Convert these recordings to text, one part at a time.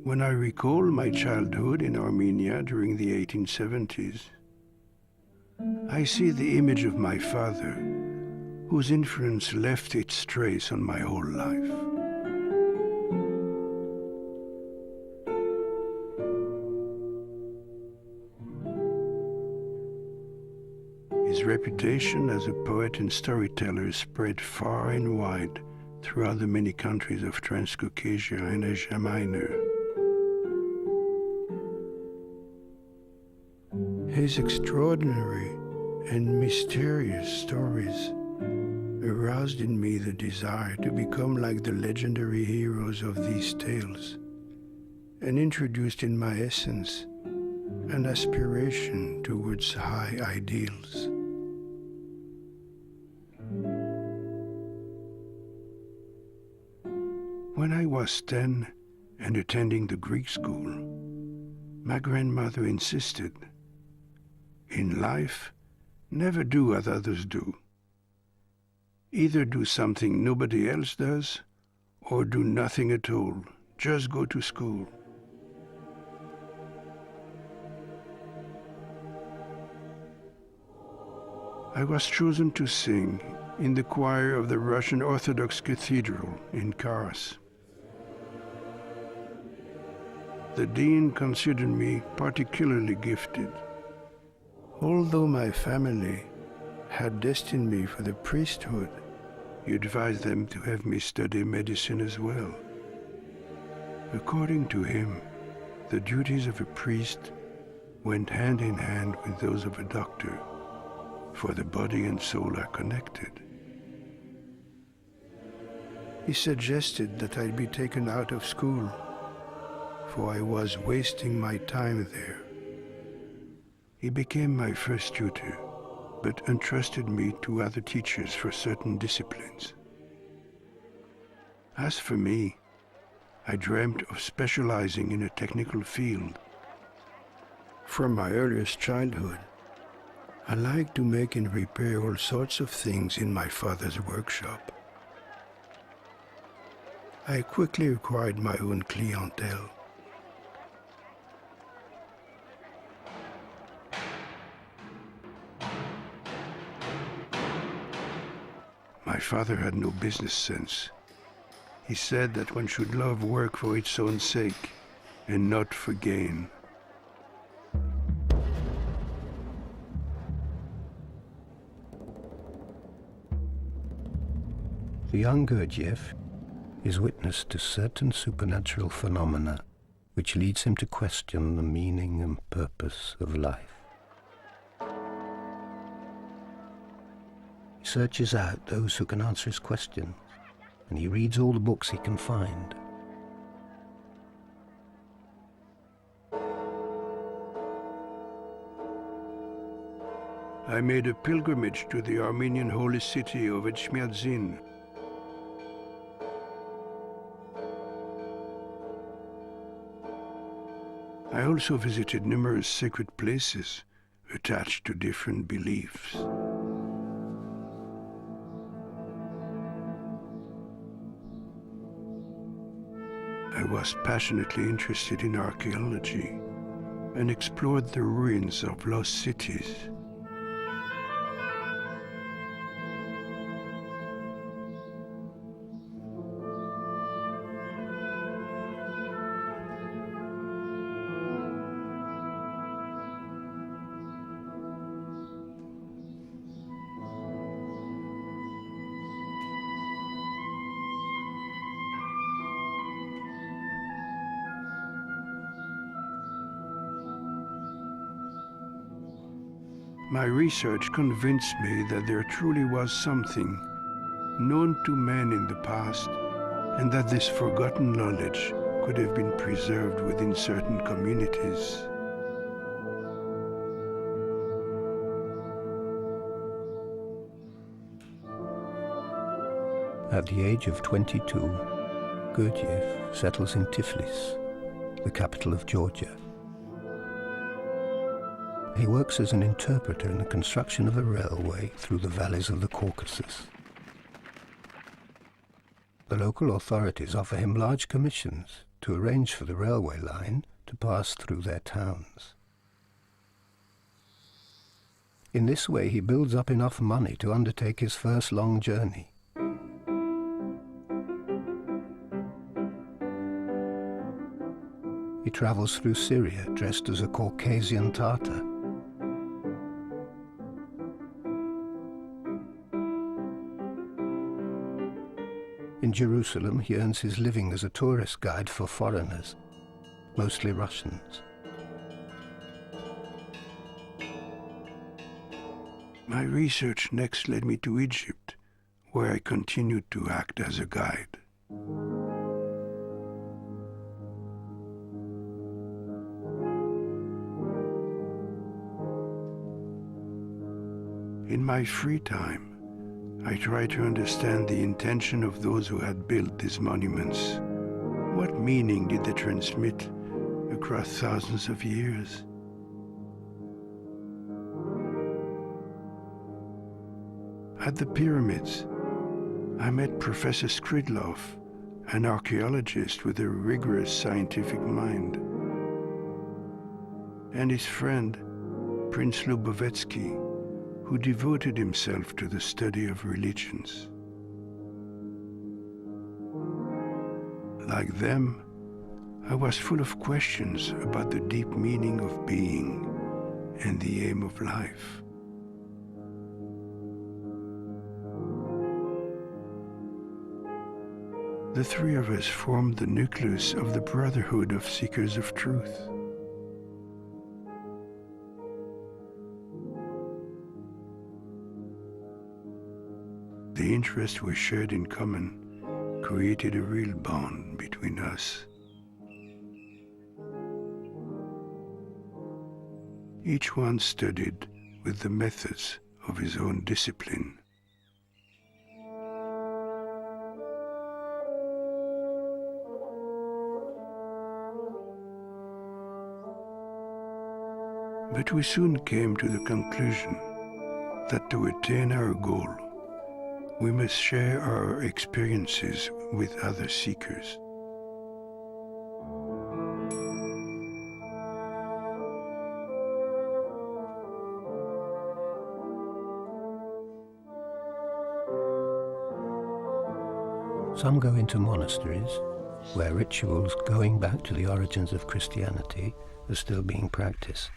When I recall my childhood in Armenia during the 1870s, I see the image of my father, whose influence left its trace on my whole life. His reputation as a poet and storyteller spread far and wide throughout the many countries of Transcaucasia and Asia Minor. His extraordinary and mysterious stories aroused in me the desire to become like the legendary heroes of these tales, and introduced in my essence an aspiration towards high ideals. When I was 10 and attending the Greek school, my grandmother insisted, "In life, never do as others do. Either do something nobody else does, or do nothing at all. Just go to school." I was chosen to sing in the choir of the Russian Orthodox Cathedral in Kars. The dean considered me particularly gifted. Although my family had destined me for the priesthood, he advised them to have me study medicine as well. According to him, the duties of a priest went hand in hand with those of a doctor, for the body and soul are connected. He suggested that I be taken out of school, for I was wasting my time there. He became my first tutor, but entrusted me to other teachers for certain disciplines. As for me, I dreamt of specializing in a technical field. From my earliest childhood, I liked to make and repair all sorts of things in my father's workshop. I quickly acquired my own clientele. My father had no business sense. He said that one should love work for its own sake and not for gain. The young Gurdjieff is witness to certain supernatural phenomena which leads him to question the meaning and purpose of life. He searches out those who can answer his questions, and he reads all the books he can find. I made a pilgrimage to the Armenian holy city of Etchmiadzin. I also visited numerous sacred places attached to different beliefs. I was passionately interested in archaeology and explored the ruins of lost cities. My research convinced me that there truly was something known to men in the past, and that this forgotten knowledge could have been preserved within certain communities. At the age of 22, Gurdjieff settles in Tiflis, the capital of Georgia. He works as an interpreter in the construction of a railway through the valleys of the Caucasus. The local authorities offer him large commissions to arrange for the railway line to pass through their towns. In this way, he builds up enough money to undertake his first long journey. He travels through Syria dressed as a Caucasian Tatar. In Jerusalem, he earns his living as a tourist guide for foreigners, mostly Russians. My research next led me to Egypt, where I continued to act as a guide. In my free time, I try to understand the intention of those who had built these monuments. What meaning did they transmit across thousands of years? At the pyramids, I met Professor Skridlov, an archaeologist with a rigorous scientific mind, and his friend, Prince Lubovetsky, who devoted himself to the study of religions. Like them, I was full of questions about the deep meaning of being and the aim of life. The three of us formed the nucleus of the Brotherhood of Seekers of Truth. The interest we shared in common created a real bond between us. Each one studied with the methods of his own discipline. But we soon came to the conclusion that to attain our goal, we must share our experiences with other seekers. Some go into monasteries, where rituals going back to the origins of Christianity are still being practiced.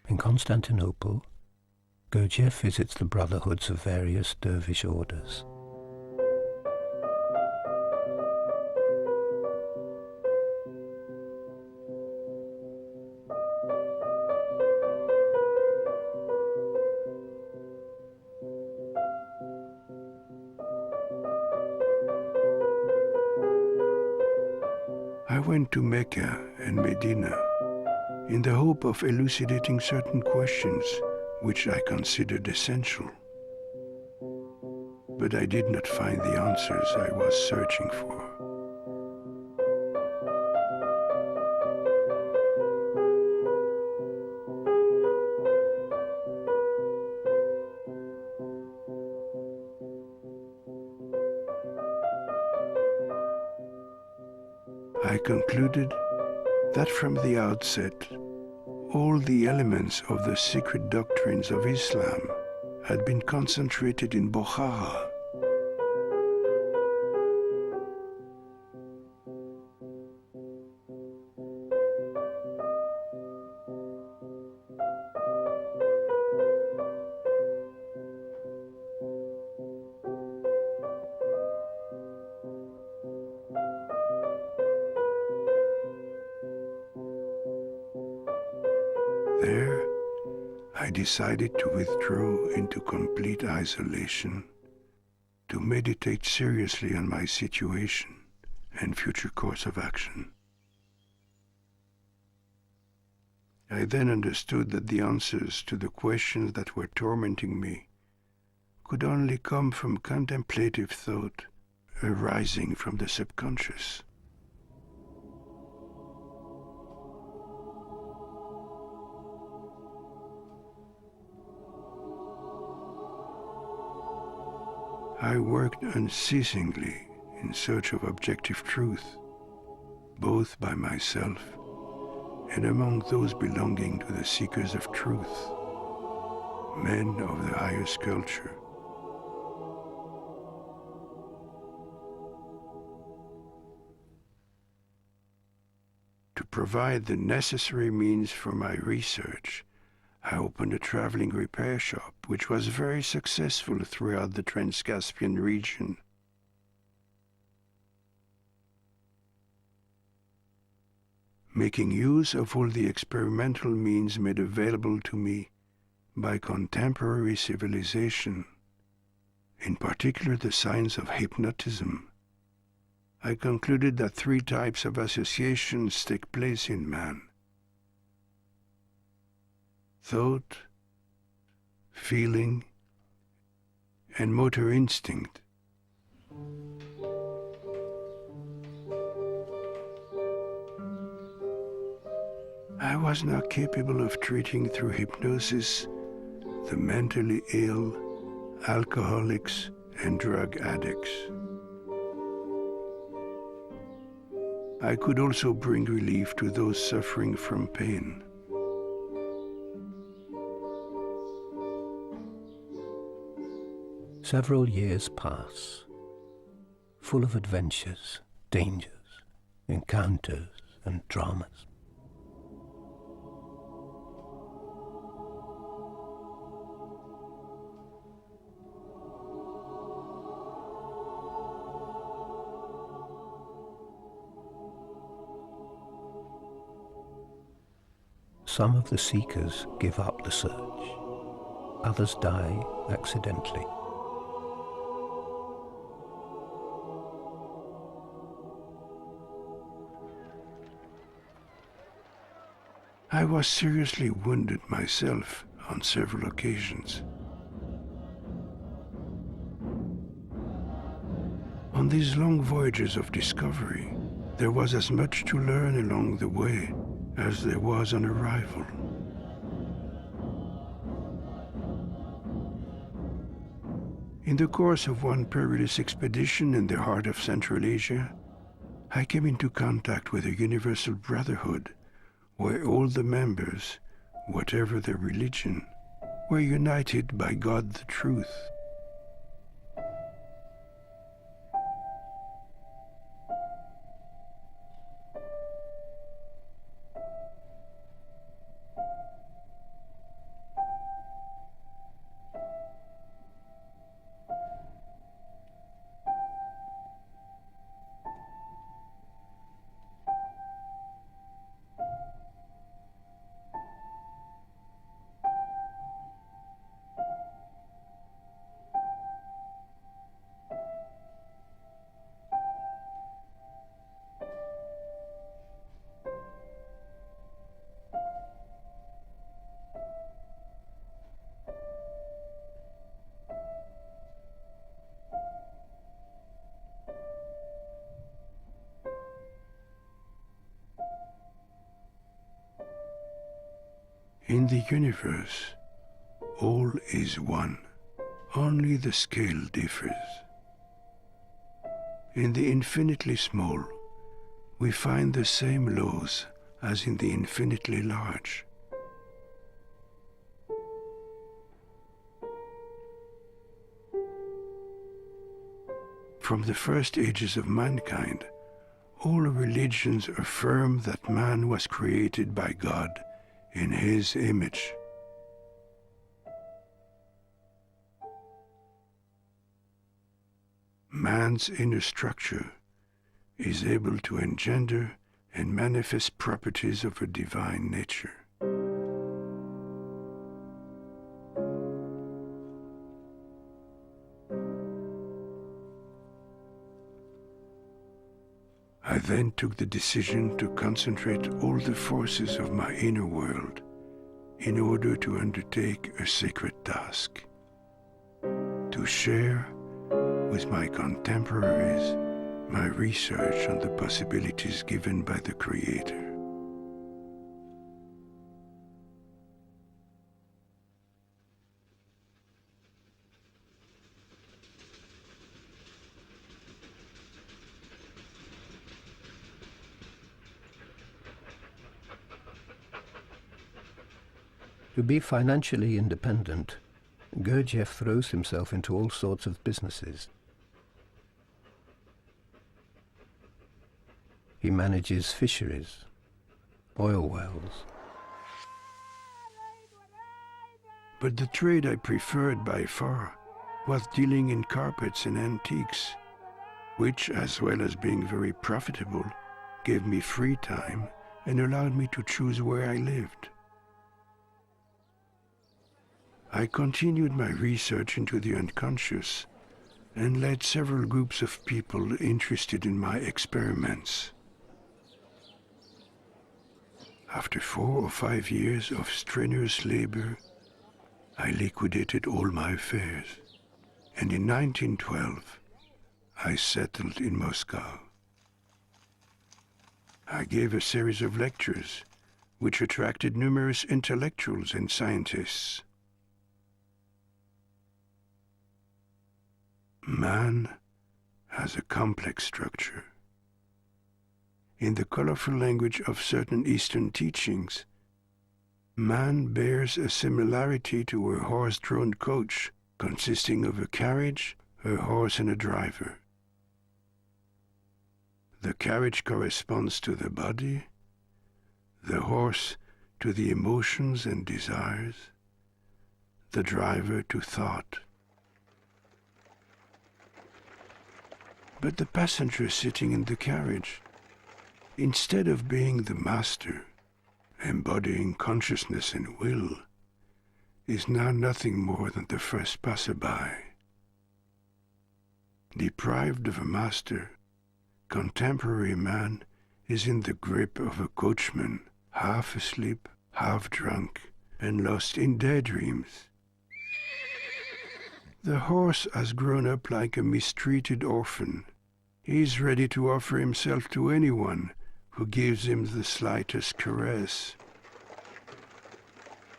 In Constantinople, Gurdjieff visits the brotherhoods of various dervish orders. I went to Mecca and Medina in the hope of elucidating certain questions which I considered essential. But I did not find the answers I was searching for. I concluded that from the outset, all the elements of the secret doctrines of Islam had been concentrated in Bokhara. decided to withdraw into complete isolation, to meditate seriously on my situation and future course of action. I then understood that the answers to the questions that were tormenting me could only come from contemplative thought arising from the subconscious. I worked unceasingly in search of objective truth, both by myself and among those belonging to the seekers of truth, men of the highest culture. To provide the necessary means for my research, I opened a traveling repair shop, which was very successful throughout the Transcaspian region. Making use of all the experimental means made available to me by contemporary civilization, in particular the science of hypnotism, I concluded that 3 types of associations take place in man: thought, feeling, and motor instinct. I was now capable of treating through hypnosis the mentally ill, alcoholics, and drug addicts. I could also bring relief to those suffering from pain. Several years pass, full of adventures, dangers, encounters, and dramas. Some of the seekers give up the search. Others die accidentally. I was seriously wounded myself on several occasions. On these long voyages of discovery, there was as much to learn along the way as there was on arrival. In the course of one perilous expedition in the heart of Central Asia, I came into contact with a universal brotherhood where all the members, whatever their religion, were united by God the Truth. In the universe, all is one, only the scale differs. In the infinitely small, we find the same laws as in the infinitely large. From the first ages of mankind, all religions affirm that man was created by God in His image. Man's inner structure is able to engender and manifest properties of a divine nature. I then took the decision to concentrate all the forces of my inner world in order to undertake a sacred task, to share with my contemporaries my research on the possibilities given by the Creator. To be financially independent, Gurdjieff throws himself into all sorts of businesses. He manages fisheries, oil wells. But the trade I preferred by far was dealing in carpets and antiques, which, as well as being very profitable, gave me free time and allowed me to choose where I lived. I continued my research into the unconscious and led several groups of people interested in my experiments. After 4 or 5 years of strenuous labor, I liquidated all my affairs, and in 1912, I settled in Moscow. I gave a series of lectures which attracted numerous intellectuals and scientists. Man has a complex structure. In the colorful language of certain Eastern teachings, man bears a similarity to a horse-drawn coach consisting of a carriage, a horse, and a driver. The carriage corresponds to the body, the horse to the emotions and desires, the driver to thought. But the passenger sitting in the carriage, instead of being the master, embodying consciousness and will, is now nothing more than the first passerby. Deprived of a master, contemporary man is in the grip of a coachman, half asleep, half drunk, and lost in daydreams. The horse has grown up like a mistreated orphan. He is ready to offer himself to anyone who gives him the slightest caress.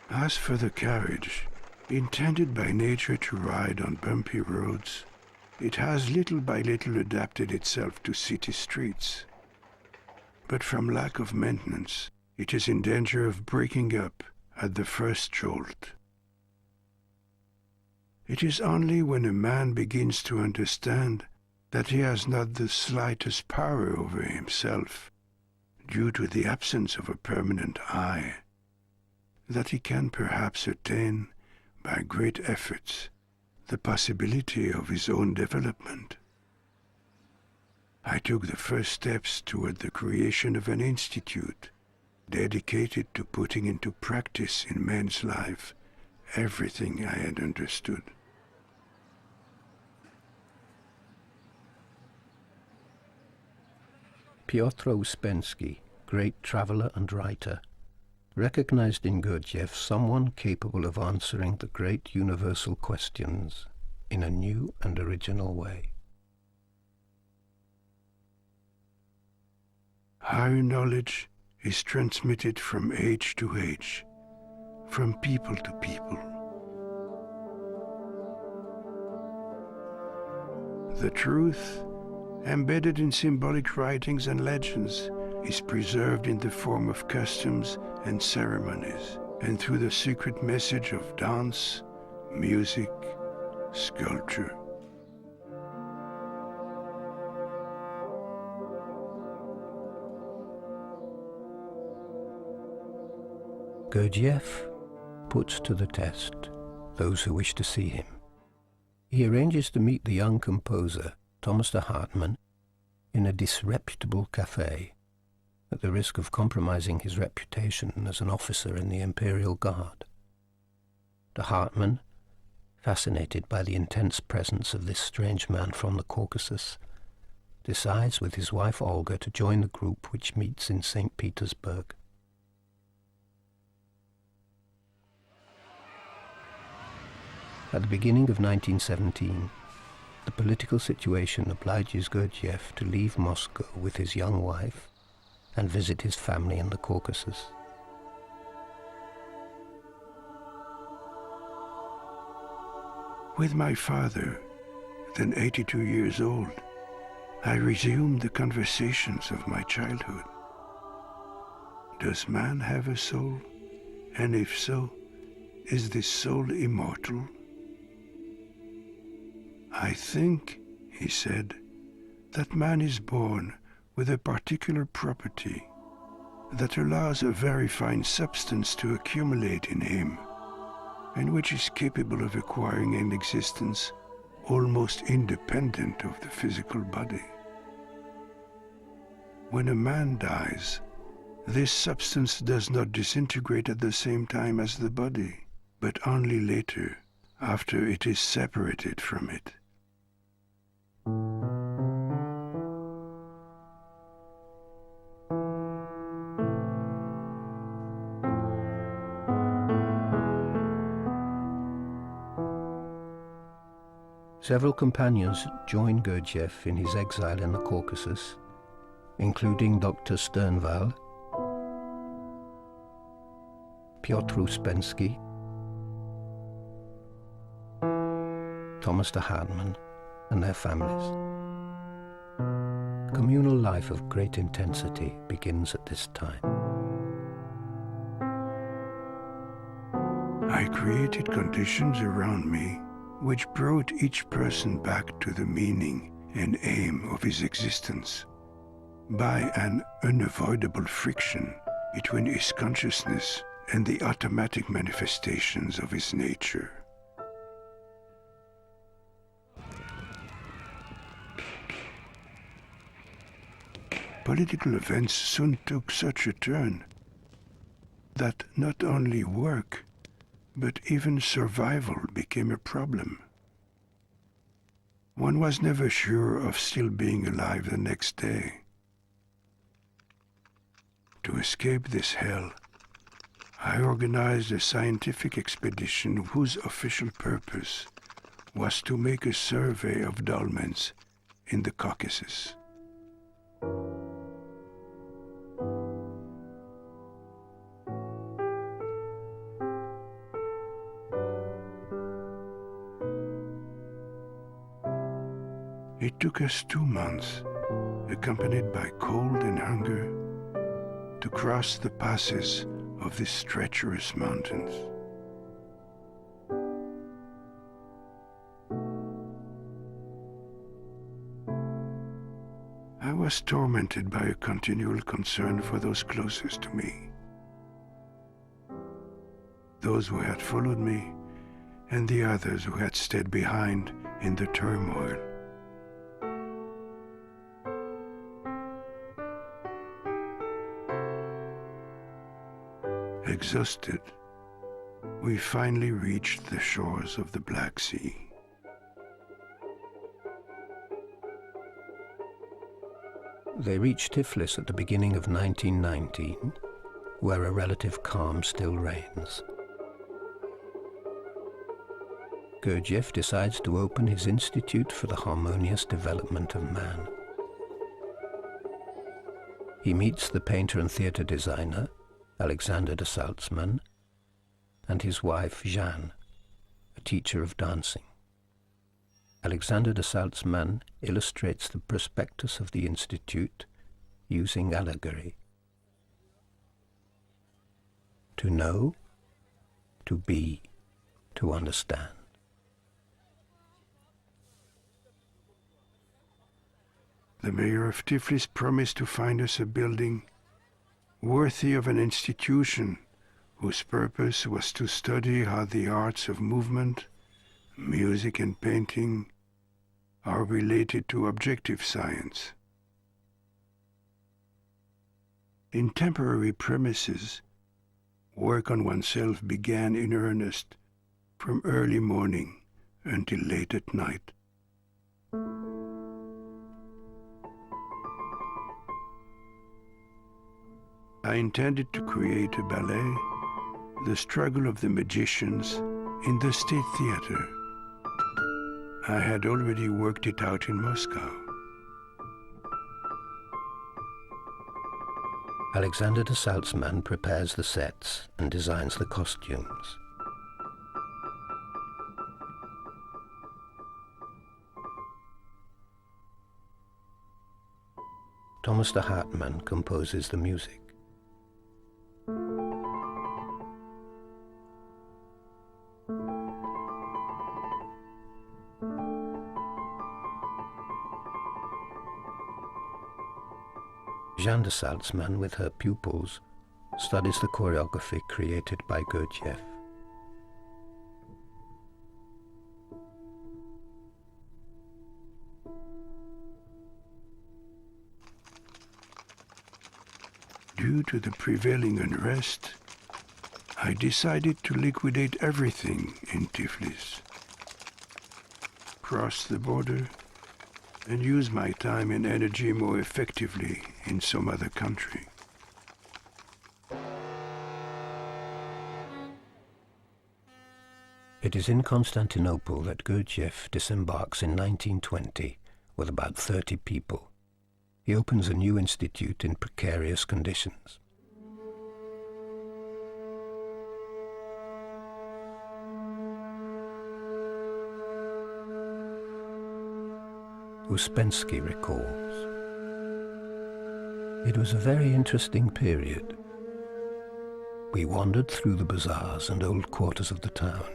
As for the carriage, intended by nature to ride on bumpy roads, it has little by little adapted itself to city streets. But from lack of maintenance, it is in danger of breaking up at the first jolt. It is only when a man begins to understand that he has not the slightest power over himself, due to the absence of a permanent I, that he can perhaps attain, by great efforts, the possibility of his own development. I took the first steps toward the creation of an institute dedicated to putting into practice in man's life everything I had understood. Piotr Ouspensky, great traveller and writer, recognized in Gurdjieff someone capable of answering the great universal questions in a new and original way. Higher knowledge is transmitted from age to age, from people to people. The truth, embedded in symbolic writings and legends, is preserved in the form of customs and ceremonies, and through the secret message of dance, music, sculpture. Gurdjieff puts to the test those who wish to see him. He arranges to meet the young composer, Thomas de Hartmann, in a disreputable café, at the risk of compromising his reputation as an officer in the Imperial Guard. De Hartmann, fascinated by the intense presence of this strange man from the Caucasus, decides with his wife Olga to join the group which meets in St. Petersburg. At the beginning of 1917, the political situation obliges Gurdjieff to leave Moscow with his young wife and visit his family in the Caucasus. With my father, then 82 years old, I resumed the conversations of my childhood. Does man have a soul? And if so, is this soul immortal? I think, he said, that man is born with a particular property that allows a very fine substance to accumulate in him, and which is capable of acquiring an existence almost independent of the physical body. When a man dies, this substance does not disintegrate at the same time as the body, but only later, after it is separated from it. Several companions joined Gurdjieff in his exile in the Caucasus, including Dr. Sternwall, Piotr Uspensky, Thomas de Hartmann, and their families. Communal life of great intensity begins at this time. I created conditions around me which brought each person back to the meaning and aim of his existence by an unavoidable friction between his consciousness and the automatic manifestations of his nature. Political events soon took such a turn that not only work, but even survival became a problem. One was never sure of still being alive the next day. To escape this hell, I organized a scientific expedition whose official purpose was to make a survey of dolmens in the Caucasus. It took us 2 months, accompanied by cold and hunger, to cross the passes of these treacherous mountains. I was tormented by a continual concern for those closest to me, those who had followed me, and the others who had stayed behind in the turmoil. Exhausted, we finally reached the shores of the Black Sea. They reached Tiflis at the beginning of 1919, where a relative calm still reigns. Gurdjieff decides to open his Institute for the Harmonious Development of Man. He meets the painter and theatre designer, Alexander de Salzmann, and his wife, Jeanne, a teacher of dancing. Alexander de Salzmann illustrates the prospectus of the Institute using allegory. To know, to be, to understand. The mayor of Tiflis promised to find us a building worthy of an institution whose purpose was to study how the arts of movement, music and painting are related to objective science. In temporary premises, work on oneself began in earnest from early morning until late at night. I intended to create a ballet, The Struggle of the Magicians, in the State Theater. I had already worked it out in Moscow. Alexander de Salzmann prepares the sets and designs the costumes. Thomas de Hartmann composes the music. Jeanne de Salzmann, with her pupils, studies the choreography created by Gurdjieff. Due to the prevailing unrest, I decided to liquidate everything in Tiflis, cross the border, and use my time and energy more effectively in some other country. It is in Constantinople that Gurdjieff disembarks in 1920 with about 30 people. He opens a new institute in precarious conditions. Uspensky recalls, "It was a very interesting period. We wandered through the bazaars and old quarters of the town.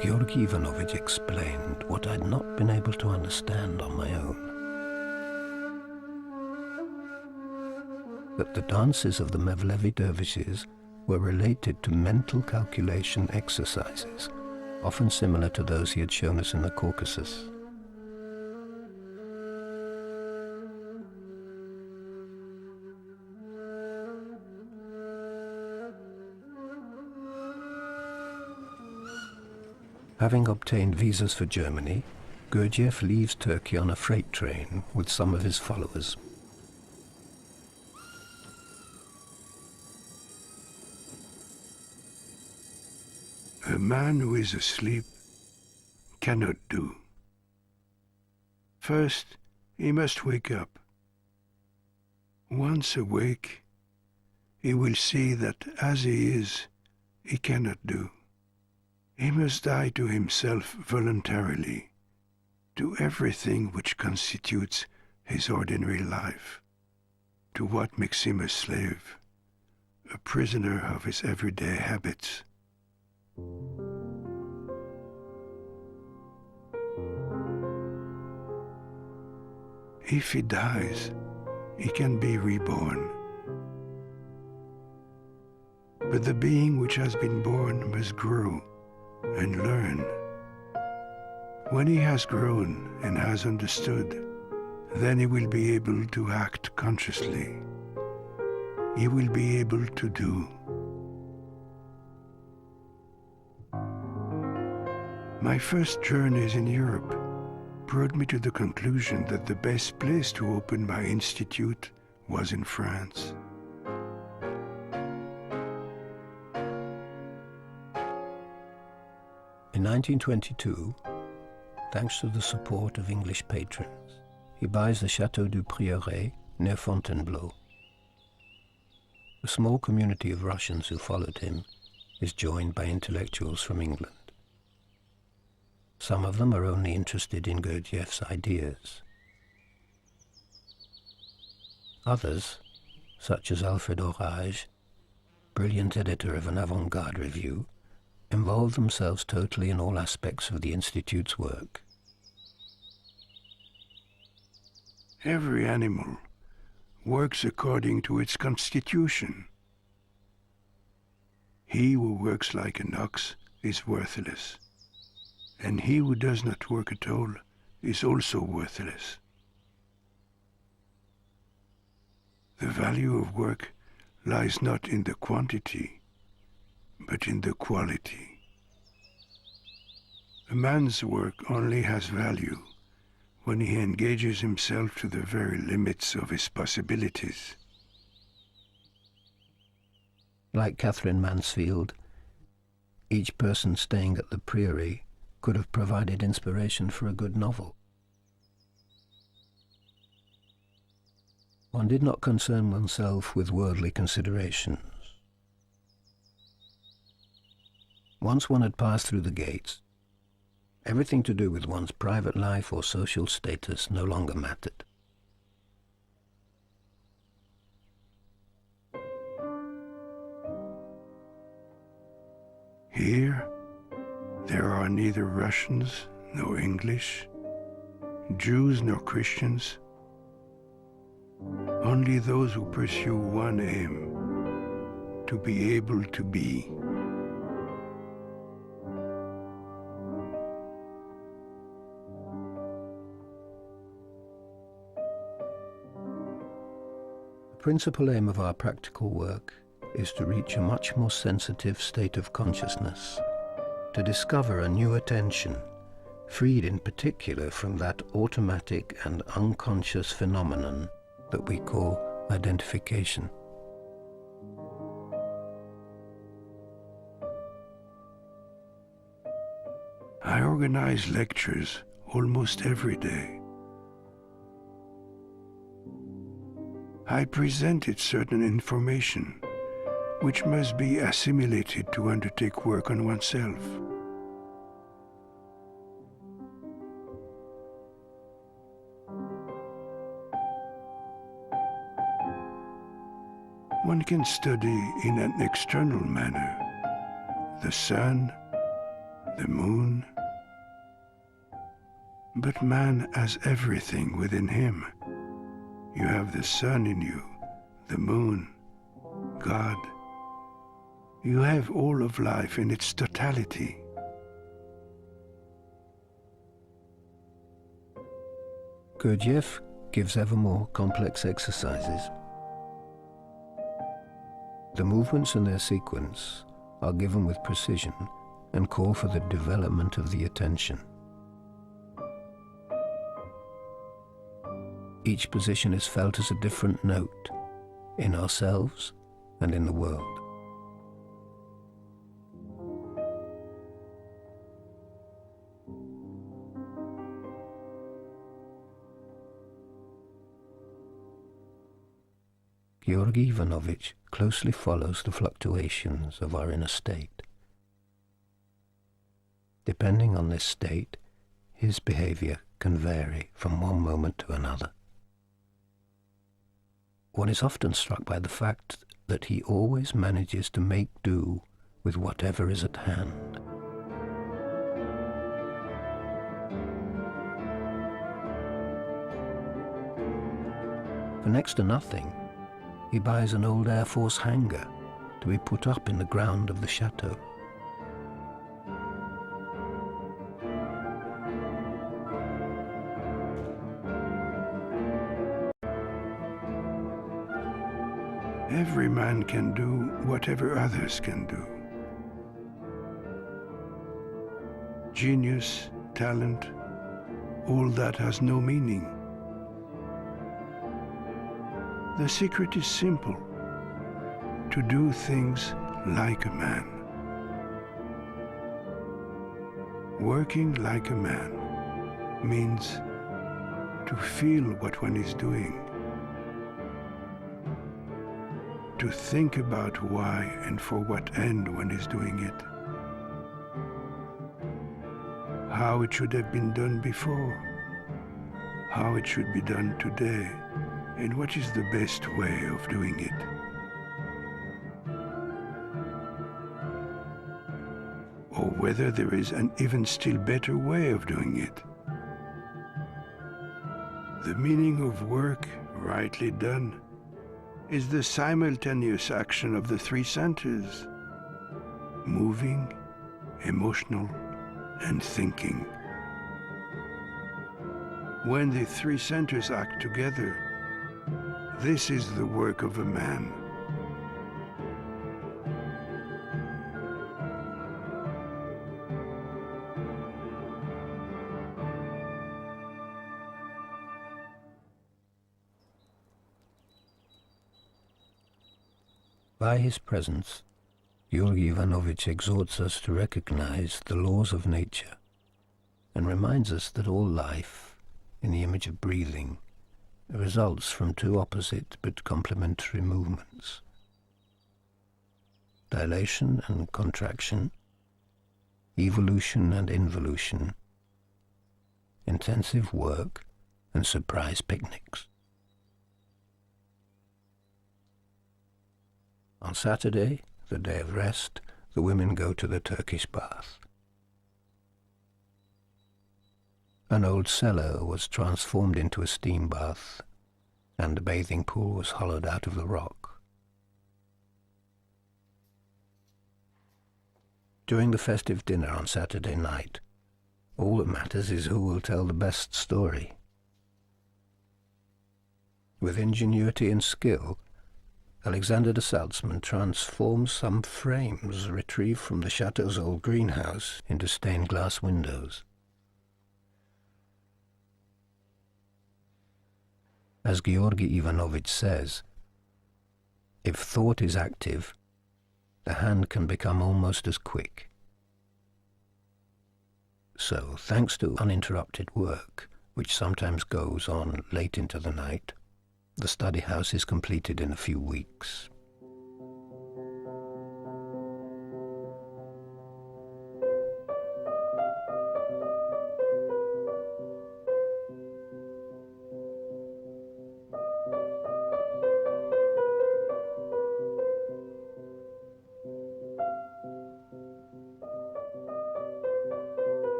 Georgi Ivanovitch explained what I'd not been able to understand on my own. That the dances of the Mevlevi dervishes were related to mental calculation exercises, often similar to those he had shown us in the Caucasus. Having obtained visas for Germany, Gurdjieff leaves Turkey on a freight train with some of his followers. A man who is asleep cannot do. First, he must wake up. Once awake, he will see that as he is, he cannot do. He must die to himself voluntarily, to everything which constitutes his ordinary life, to what makes him a slave, a prisoner of his everyday habits. If he dies, he can be reborn. But the being which has been born must grow and learn. When he has grown and has understood, then he will be able to act consciously. He will be able to do. My first journeys in Europe brought me to the conclusion that the best place to open my institute was in France. In 1922, thanks to the support of English patrons, he buys the Château du Prieuré near Fontainebleau. The small community of Russians who followed him is joined by intellectuals from England. Some of them are only interested in Gurdjieff's ideas. Others, such as Alfred Orage, brilliant editor of an avant-garde review, involve themselves totally in all aspects of the Institute's work. Every animal works according to its constitution. He who works like an ox is worthless, and he who does not work at all is also worthless. The value of work lies not in the quantity, but in the quality. A man's work only has value when he engages himself to the very limits of his possibilities. Like Catherine Mansfield, each person staying at the Priory could have provided inspiration for a good novel. One did not concern oneself with worldly considerations. Once one had passed through the gates, everything to do with one's private life or social status no longer mattered. Here, there are neither Russians nor English, Jews nor Christians, only those who pursue one aim, to be able to be. The principal aim of our practical work is to reach a much more sensitive state of consciousness, to discover a new attention, freed in particular from that automatic and unconscious phenomenon that we call identification. I organize lectures almost every day. I presented certain information which must be assimilated to undertake work on oneself. One can study in an external manner the sun, the moon, but man has everything within him. You have the sun in you, the moon, God. You have all of life in its totality. Gurdjieff gives ever more complex exercises. The movements and their sequence are given with precision and call for the development of the attention. Each position is felt as a different note in ourselves and in the world. Georgi Ivanovitch closely follows the fluctuations of our inner state. Depending on this state, his behavior can vary from one moment to another. One is often struck by the fact that he always manages to make do with whatever is at hand. For next to nothing, he buys an old Air Force hangar to be put up in the ground of the chateau. Every man can do whatever others can do. Genius, talent, all that has no meaning. The secret is simple: to do things like a man. Working like a man means to feel what one is doing, to think about why and for what end one is doing it, how it should have been done before, how it should be done today, and what is the best way of doing it. Or whether there is an even still better way of doing it. The meaning of work, rightly done, is the simultaneous action of the three centers: moving, emotional, and thinking. When the three centers act together, this is the work of a man. By his presence, Georgi Ivanovitch exhorts us to recognize the laws of nature and reminds us that all life, in the image of breathing, results from two opposite but complementary movements: dilation and contraction, evolution and involution, intensive work and surprise picnics. On Saturday, the day of rest, the women go to the Turkish bath. An old cellar was transformed into a steam bath, and a bathing pool was hollowed out of the rock. During the festive dinner on Saturday night, all that matters is who will tell the best story. With ingenuity and skill, Alexander de Salzmann transforms some frames retrieved from the chateau's old greenhouse into stained glass windows. As Georgi Ivanovitch says, if thought is active, the hand can become almost as quick. So, thanks to uninterrupted work, which sometimes goes on late into the night, the study house is completed in a few weeks.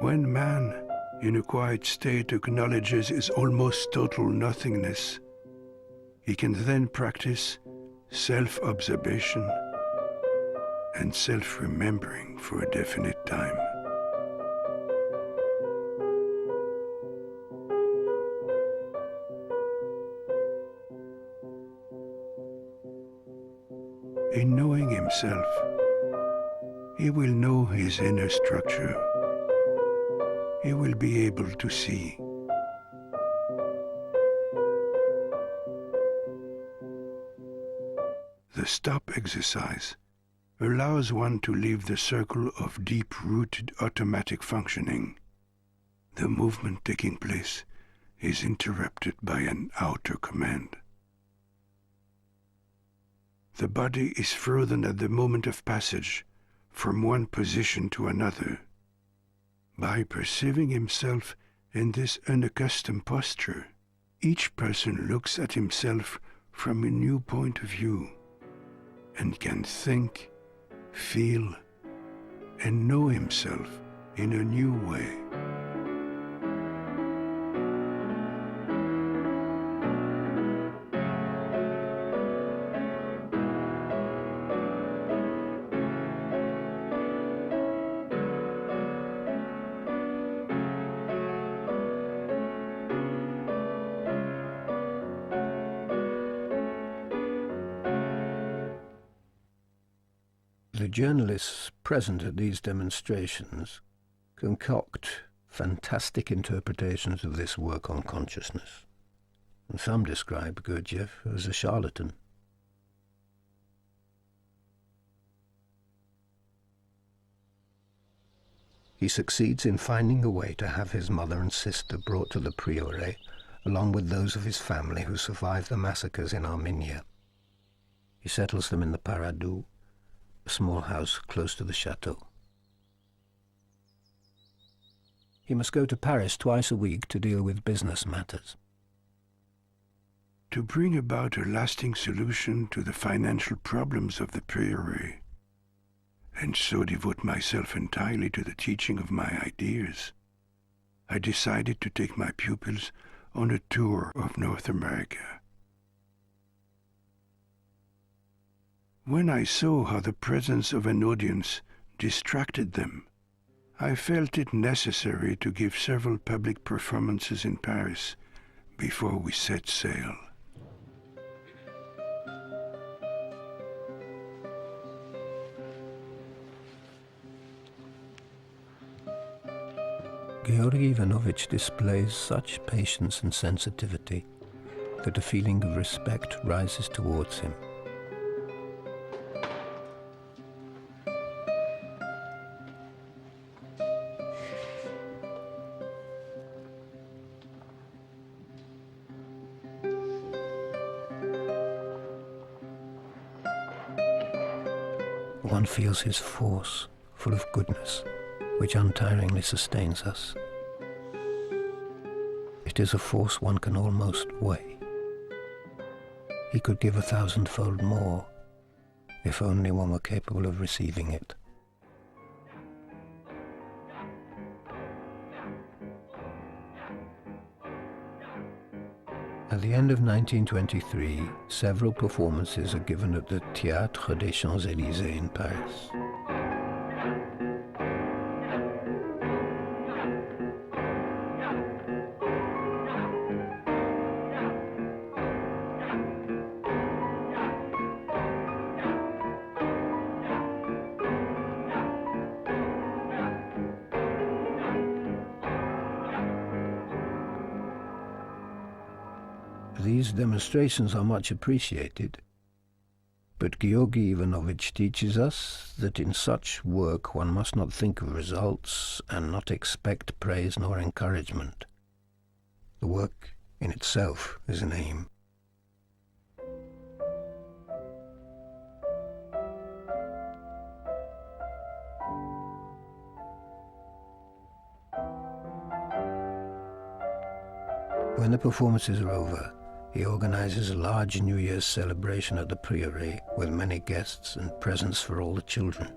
When man, in a quiet state, acknowledges his almost total nothingness, he can then practice self-observation and self-remembering for a definite time. In knowing himself, he will know his inner structure. He will be able to see. The stop exercise allows one to leave the circle of deep-rooted automatic functioning. The movement taking place is interrupted by an outer command. The body is frozen at the moment of passage from one position to another. By perceiving himself in this unaccustomed posture, each person looks at himself from a new point of view and can think, feel, and know himself in a new way. The journalists present at these demonstrations concoct fantastic interpretations of this work on consciousness, and some describe Gurdjieff as a charlatan. He succeeds in finding a way to have his mother and sister brought to the Prieuré, along with those of his family who survived the massacres in Armenia. He settles them in the Paradou, a small house close to the chateau. He must go to Paris twice a week to deal with business matters. To bring about a lasting solution to the financial problems of the Prieuré, and so devote myself entirely to the teaching of my ideas, I decided to take my pupils on a tour of North America. When I saw how the presence of an audience distracted them, I felt it necessary to give several public performances in Paris before we set sail. Georgi Ivanovitch displays such patience and sensitivity that a feeling of respect rises towards him. One feels his force, full of goodness, which untiringly sustains us. It is a force one can almost weigh. He could give 1,000-fold more, if only one were capable of receiving it. At the end of 1923, several performances are given at the Théâtre des Champs-Élysées in Paris. These demonstrations are much appreciated, but Georgi Ivanovitch teaches us that in such work one must not think of results and not expect praise nor encouragement. The work in itself is an aim. When the performances are over, he organizes a large New Year's celebration at the Priory with many guests and presents for all the children.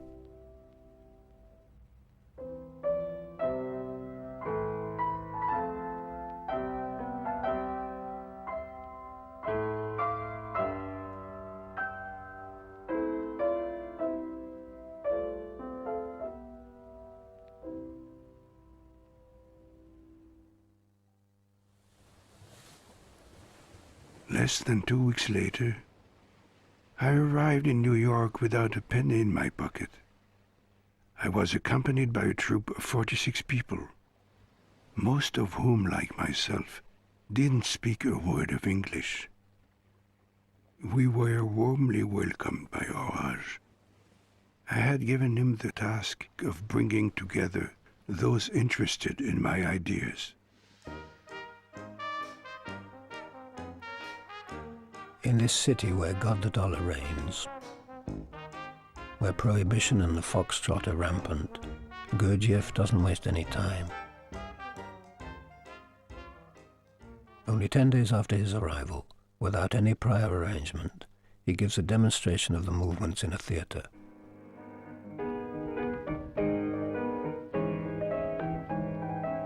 Less than 2 weeks later, I arrived in New York without a penny in my pocket. I was accompanied by a troop of 46 people, most of whom, like myself, didn't speak a word of English. We were warmly welcomed by Georgi. I had given him the task of bringing together those interested in my ideas. In this city where God the dollar reigns, where prohibition and the foxtrot are rampant, Gurdjieff doesn't waste any time. Only 10 days after his arrival, without any prior arrangement, he gives a demonstration of the movements in a theatre.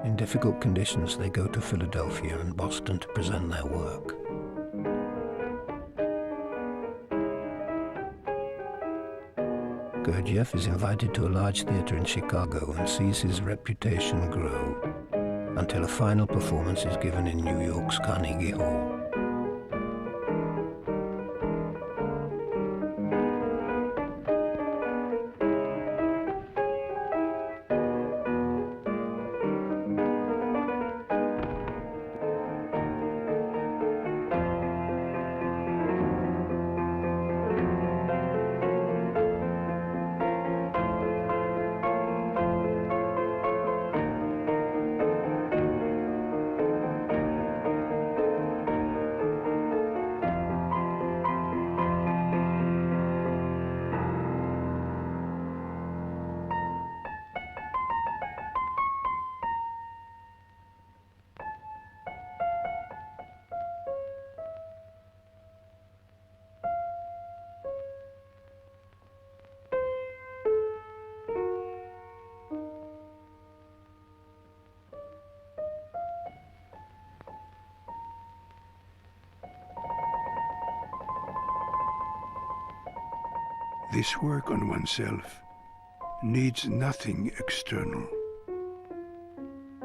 In difficult conditions, they go to Philadelphia and Boston to present their work. Gurdjieff is invited to a large theatre in Chicago and sees his reputation grow until a final performance is given in New York's Carnegie Hall. This work on oneself needs nothing external.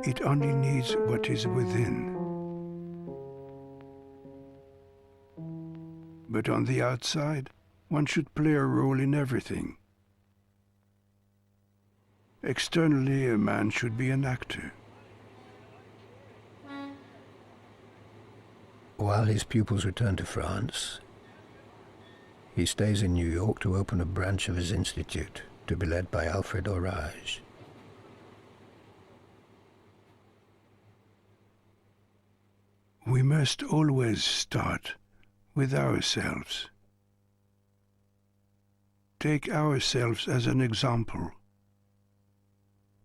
It only needs what is within. But on the outside, one should play a role in everything. Externally, a man should be an actor. While his pupils return to France, he stays in New York to open a branch of his institute, to be led by Alfred Orage. We must always start with ourselves. Take ourselves as an example,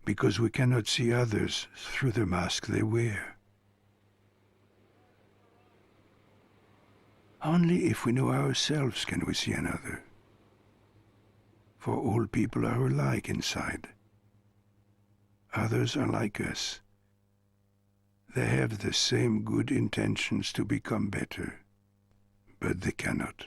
because we cannot see others through the mask they wear. Only if we know ourselves can we see another. For all people are alike inside. Others are like us. They have the same good intentions to become better, but they cannot.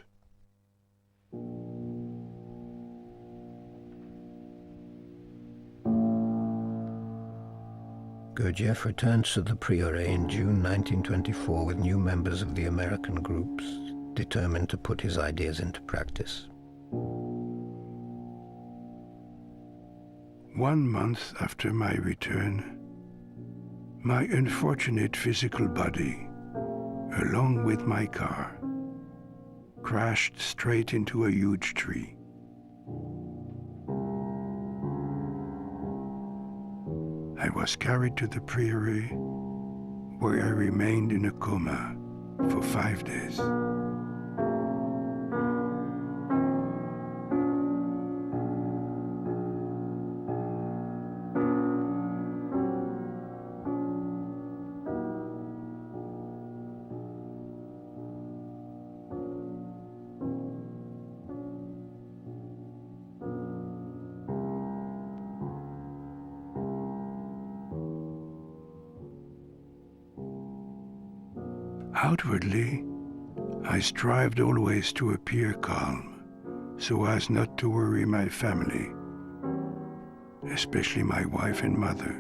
Gurdjieff returns to the Prieuré in June 1924 with new members of the American groups, determined to put his ideas into practice. 1 month after my return, my unfortunate physical body, along with my car, crashed straight into a huge tree. I was carried to the Prieuré, where I remained in a coma for 5 days. Outwardly, I strived always to appear calm, so as not to worry my family, especially my wife and mother,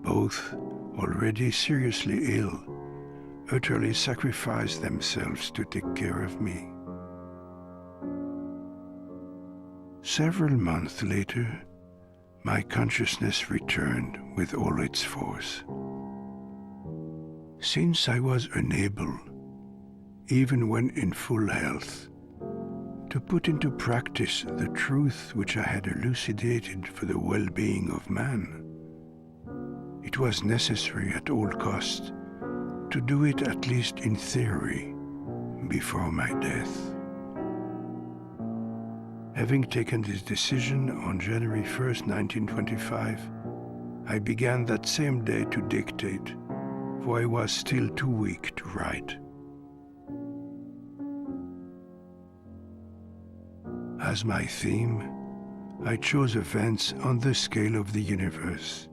both already seriously ill, utterly sacrificed themselves to take care of me. Several months later, my consciousness returned with all its force. Since I was unable, even when in full health, to put into practice the truth which I had elucidated for the well-being of man, it was necessary at all costs to do it at least in theory before my death. Having taken this decision on January 1st, 1925, I began that same day to dictate, for I was still too weak to write. As my theme, I chose events on the scale of the universe,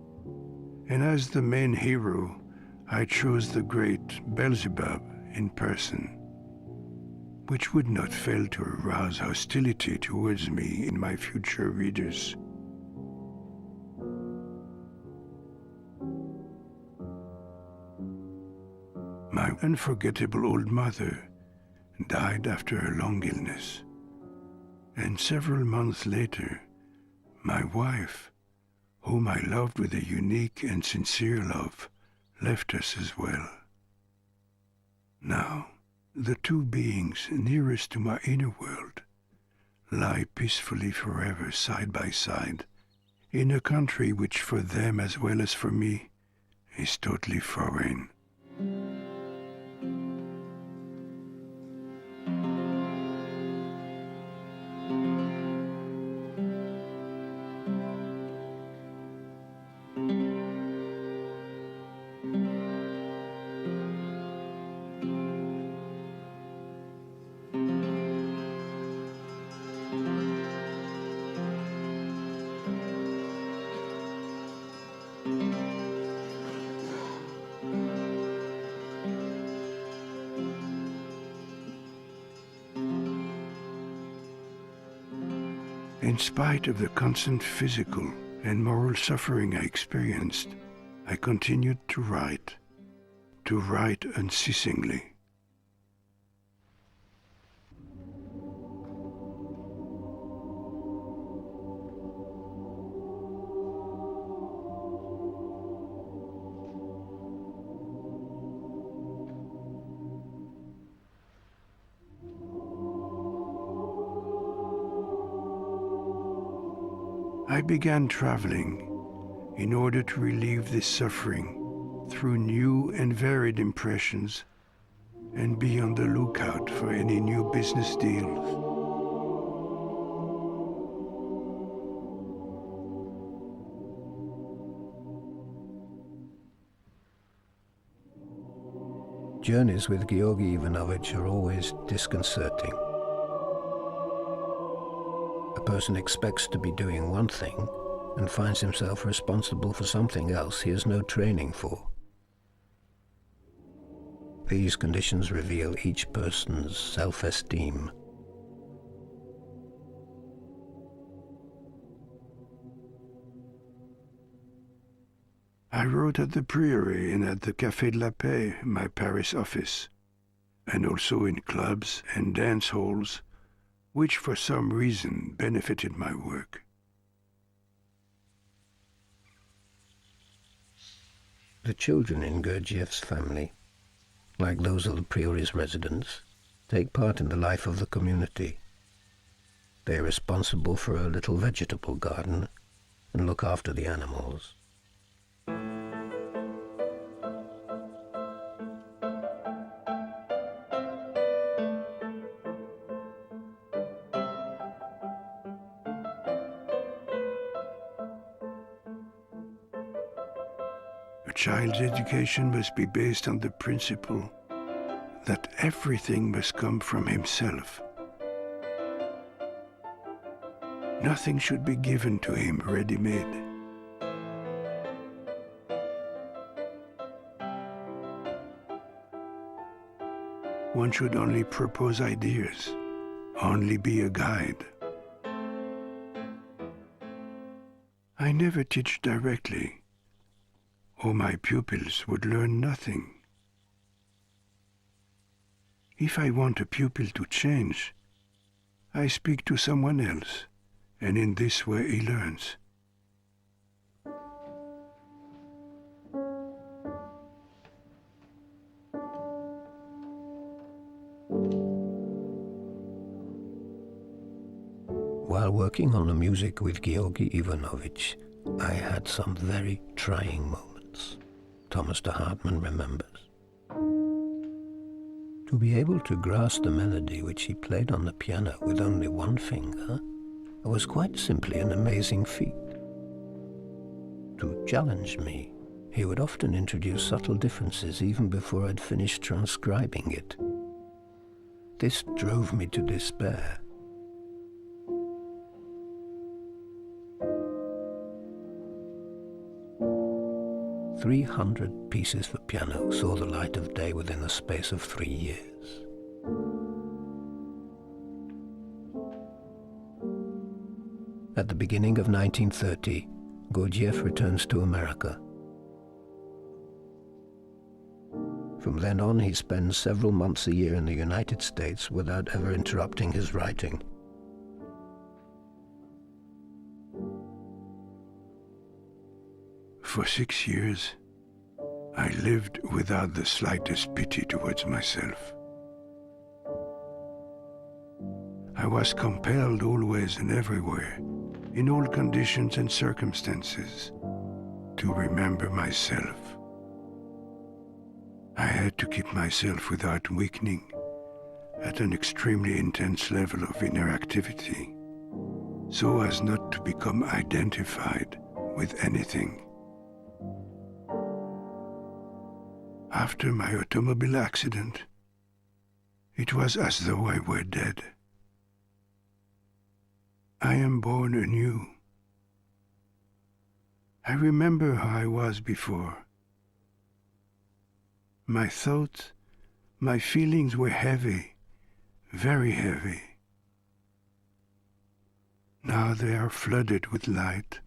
and as the main hero, I chose the great Beelzebub in person, which would not fail to arouse hostility towards me in my future readers. My unforgettable old mother died after a long illness, and several months later, my wife, whom I loved with a unique and sincere love, left us as well. Now, the two beings nearest to my inner world lie peacefully forever side by side in a country which for them as well as for me is totally foreign. In spite of the constant physical and moral suffering I experienced, I continued to write unceasingly. I began traveling in order to relieve this suffering through new and varied impressions and be on the lookout for any new business deals. Journeys with Georgi Ivanovitch are always disconcerting. A person expects to be doing one thing and finds himself responsible for something else he has no training for. These conditions reveal each person's self-esteem. I wrote at the Priory and at the Café de la Paix, my Paris office, and also in clubs and dance halls, which for some reason benefited my work. The children in Gurdjieff's family, like those of the Priory's residents, take part in the life of the community. They are responsible for a little vegetable garden and look after the animals. A child's education must be based on the principle that everything must come from himself. Nothing should be given to him ready-made. One should only propose ideas, only be a guide. I never teach directly, or my pupils would learn nothing. If I want a pupil to change, I speak to someone else, and in this way he learns. While working on the music with Georgi Ivanovitch, I had some very trying moments, Thomas de Hartmann remembers. To be able to grasp the melody which he played on the piano with only one finger was quite simply an amazing feat. To challenge me, he would often introduce subtle differences even before I'd finished transcribing it. This drove me to despair. "300 pieces for piano saw the light of day within the space of 3 years. At the beginning of 1930, Gurdjieff returns to America. From then on, he spends several months a year in the United States without ever interrupting his writing. For 6 years, I lived without the slightest pity towards myself. I was compelled always and everywhere, in all conditions and circumstances, to remember myself. I had to keep myself without weakening at an extremely intense level of inner activity, so as not to become identified with anything. After my automobile accident, it was as though I were dead. I am born anew. I remember how I was before. My thoughts, my feelings were heavy, very heavy. Now they are flooded with light.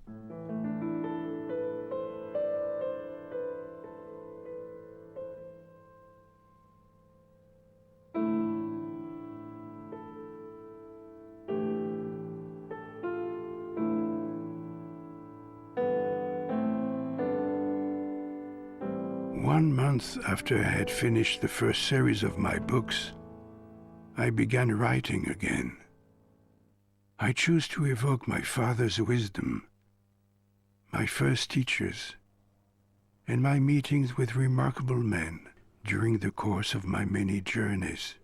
One month after I had finished the first series of my books, I began writing again. I chose to evoke my father's wisdom my first teachers, and my meetings with remarkable men during the course of my many journeys.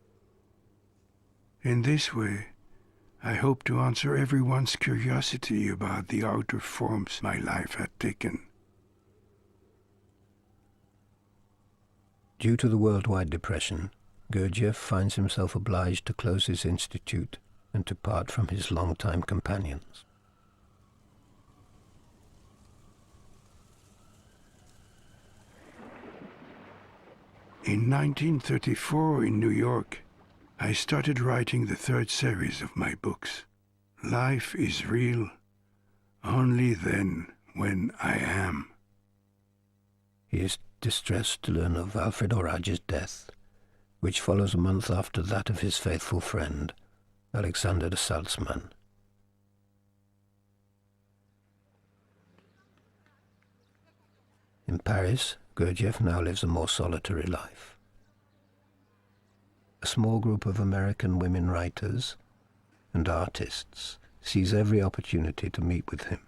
In this way, I hope to answer everyone's curiosity about the outer forms my life had taken. Due to the worldwide depression, Gurdjieff finds himself obliged to close his institute and to part from his longtime companions. In 1934 in New York, I started writing the third series of my books. Life is real only then when I am. He is distressed to learn of Alfred Orag's death, which follows a month after that of his faithful friend, Alexander de Salzmann. In Paris, Gurdjieff now lives a more solitary life. A small group of American women writers and artists sees every opportunity to meet with him.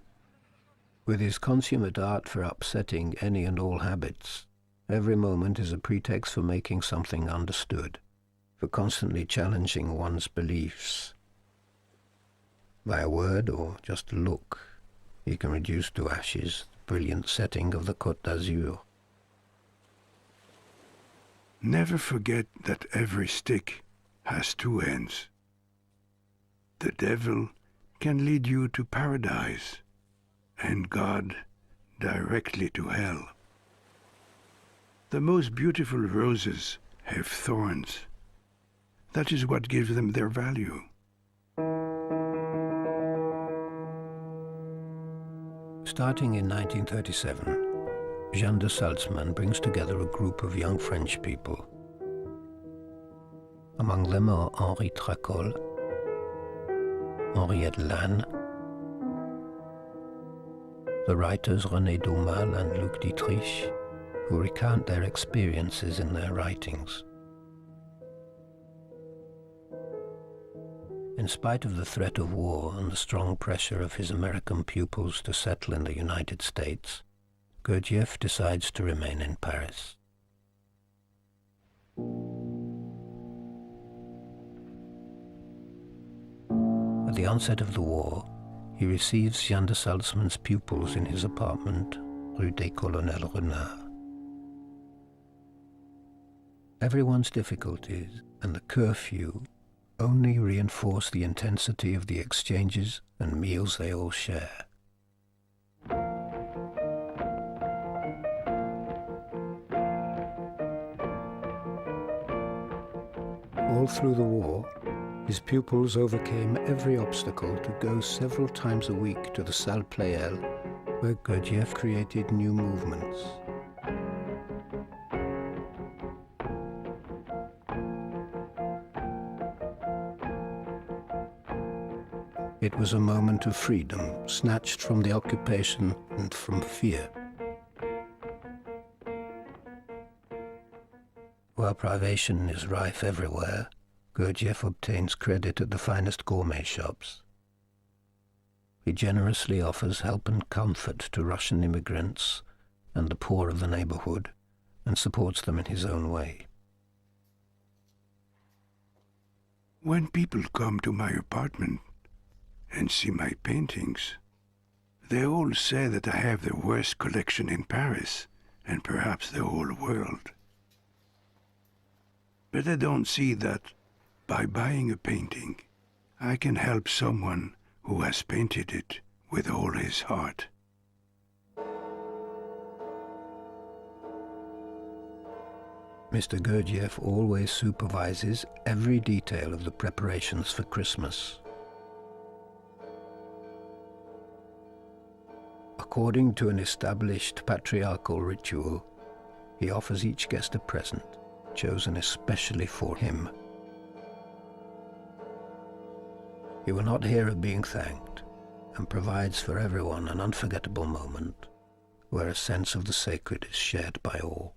With his consummate art for upsetting any and all habits, every moment is a pretext for making something understood, for constantly challenging one's beliefs. By a word or just a look, he can reduce to ashes the brilliant setting of the Côte d'Azur. Never forget that every stick has two ends. The devil can lead you to paradise, and God directly to hell. The most beautiful roses have thorns. That is what gives them their value. Starting in 1937, Jean de Salzmann brings together a group of young French people. Among them are Henri Tracol, Henriette Lannes, the writers René Daumal and Luc Dietrich, who recount their experiences in their writings. In spite of the threat of war and the strong pressure of his American pupils to settle in the United States, Gurdjieff decides to remain in Paris. At the onset of the war, he receives Jean de Salzmann's pupils in his apartment, Rue des Colonels Renard. Everyone's difficulties and the curfew only reinforce the intensity of the exchanges and meals they all share. All through the war, his pupils overcame every obstacle to go several times a week to the Salle Pleyel, where Gurdjieff created new movements. It was a moment of freedom, snatched from the occupation and from fear. While privation is rife everywhere, Gurdjieff obtains credit at the finest gourmet shops. He generously offers help and comfort to Russian immigrants and the poor of the neighborhood, and supports them in his own way. When people come to my apartment and see my paintings, they all say that I have the worst collection in Paris and perhaps the whole world. But they don't see that by buying a painting, I can help someone who has painted it with all his heart. Mr. Gurdjieff always supervises every detail of the preparations for Christmas. According to an established patriarchal ritual, he offers each guest a present, chosen especially for him. He will not hear of being thanked, and provides for everyone an unforgettable moment where a sense of the sacred is shared by all.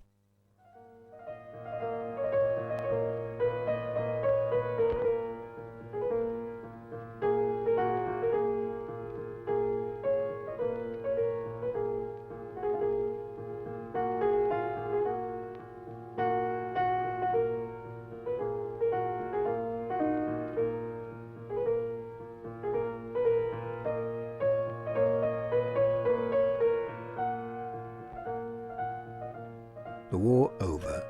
The war over,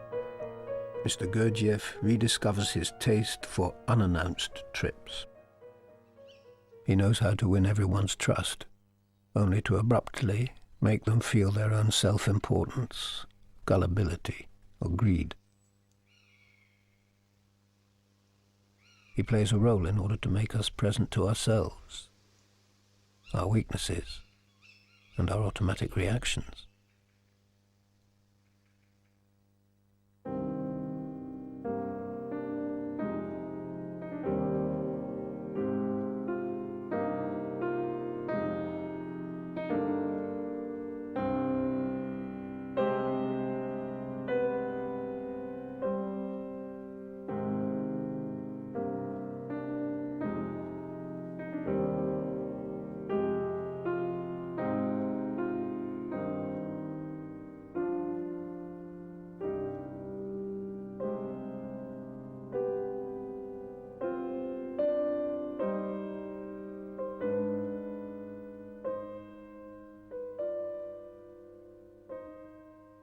Mr. Gurdjieff rediscovers his taste for unannounced trips. He knows how to win everyone's trust, only to abruptly make them feel their own self-importance, gullibility, or greed. He plays a role in order to make us present to ourselves, our weaknesses, and our automatic reactions.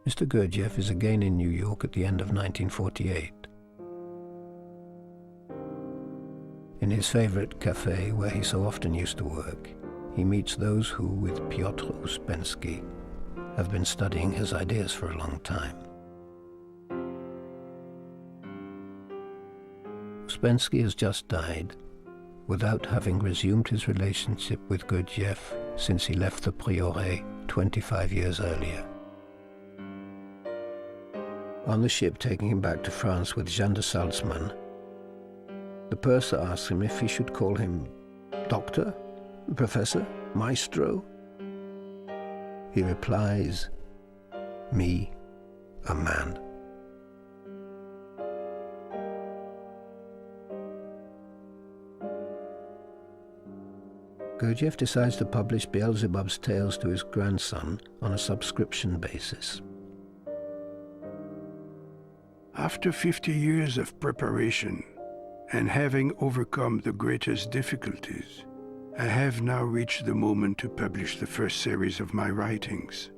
Mr. Gurdjieff is again in New York at the end of 1948. In his favorite cafe, where he so often used to work, he meets those who, with Piotr Uspensky, have been studying his ideas for a long time. Uspensky has just died, without having resumed his relationship with Gurdjieff since he left the Prieuré 25 years earlier. On the ship taking him back to France with Jean de Salzmann, the purser asks him if he should call him doctor, professor, maestro. He replies, "Me, a man." Gurdjieff decides to publish Beelzebub's tales to his grandson on a subscription basis. After 50 years of preparation, and having overcome the greatest difficulties, I have now reached the moment to publish the first series of my writings.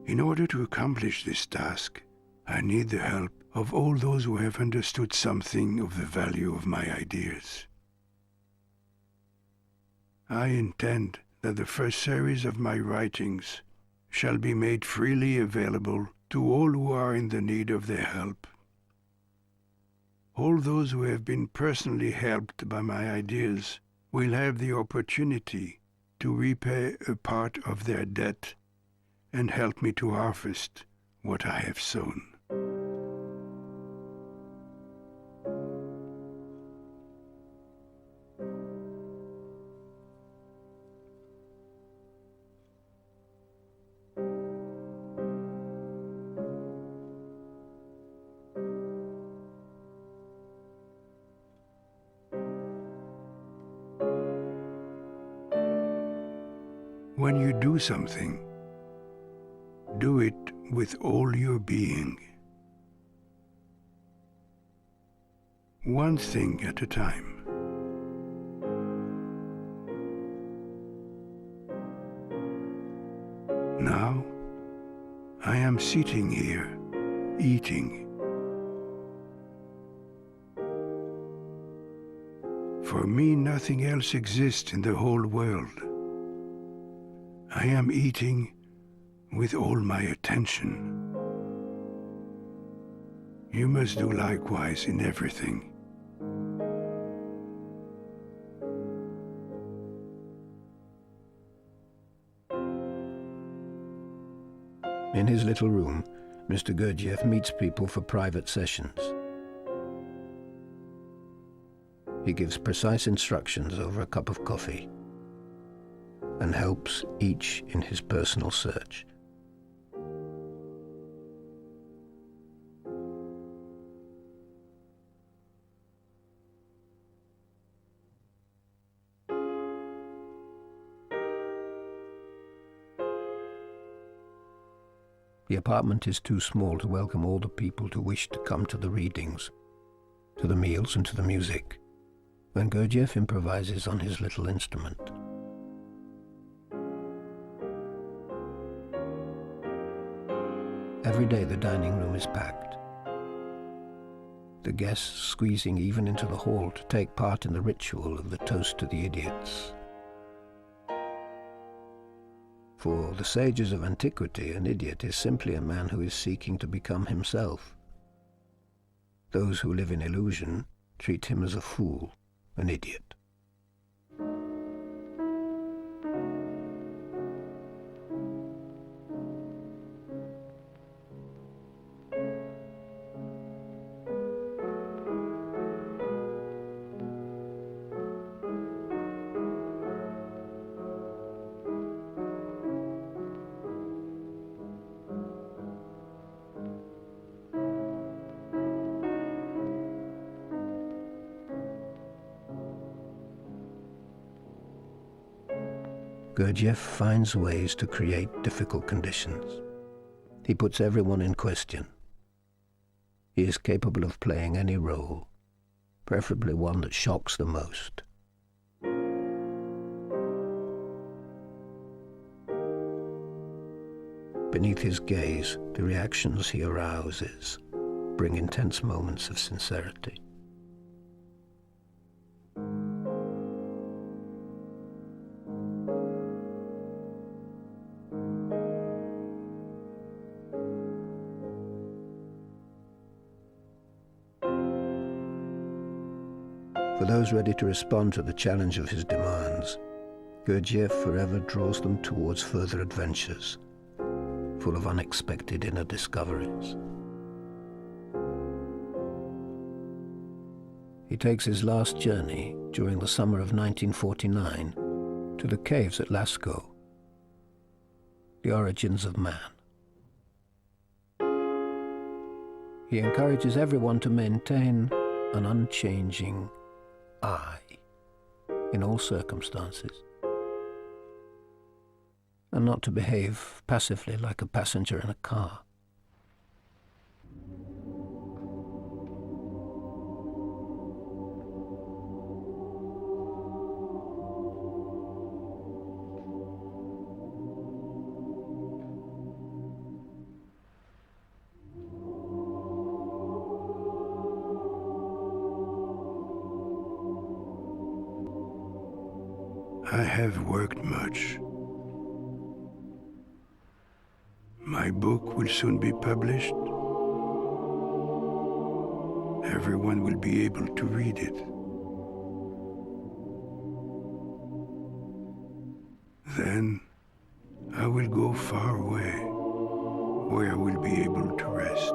In order to accomplish this task, I need the help of all those who have understood something of the value of my ideas. I intend that the first series of my writings shall be made freely available to all who are in the need of their help. All those who have been personally helped by my ideas will have the opportunity to repay a part of their debt and help me to harvest what I have sown. When you do something, do it with all your being. One thing at a time. Now, I am sitting here, eating. For me, nothing else exists in the whole world. I am eating with all my attention. You must do likewise in everything. In his little room, Mr. Gurdjieff meets people for private sessions. He gives precise instructions over a cup of coffee and helps each in his personal search. The apartment is too small to welcome all the people who wish to come to the readings, to the meals and to the music, when Gurdjieff improvises on his little instrument. Every day the dining room is packed, the guests squeezing even into the hall to take part in the ritual of the toast to the idiots. For the sages of antiquity, an idiot is simply a man who is seeking to become himself. Those who live in illusion treat him as a fool, an idiot. Gurdjieff finds ways to create difficult conditions. He puts everyone in question. He is capable of playing any role, preferably one that shocks the most. Beneath his gaze, the reactions he arouses bring intense moments of sincerity. For those ready to respond to the challenge of his demands, Gurdjieff forever draws them towards further adventures, full of unexpected inner discoveries. He takes his last journey during the summer of 1949 to the caves at Lascaux, the origins of man. He encourages everyone to maintain an unchanging I in all circumstances, and not to behave passively like a passenger in a car. I have worked much. My book will soon be published. Everyone will be able to read it. Then I will go far away, where I will be able to rest.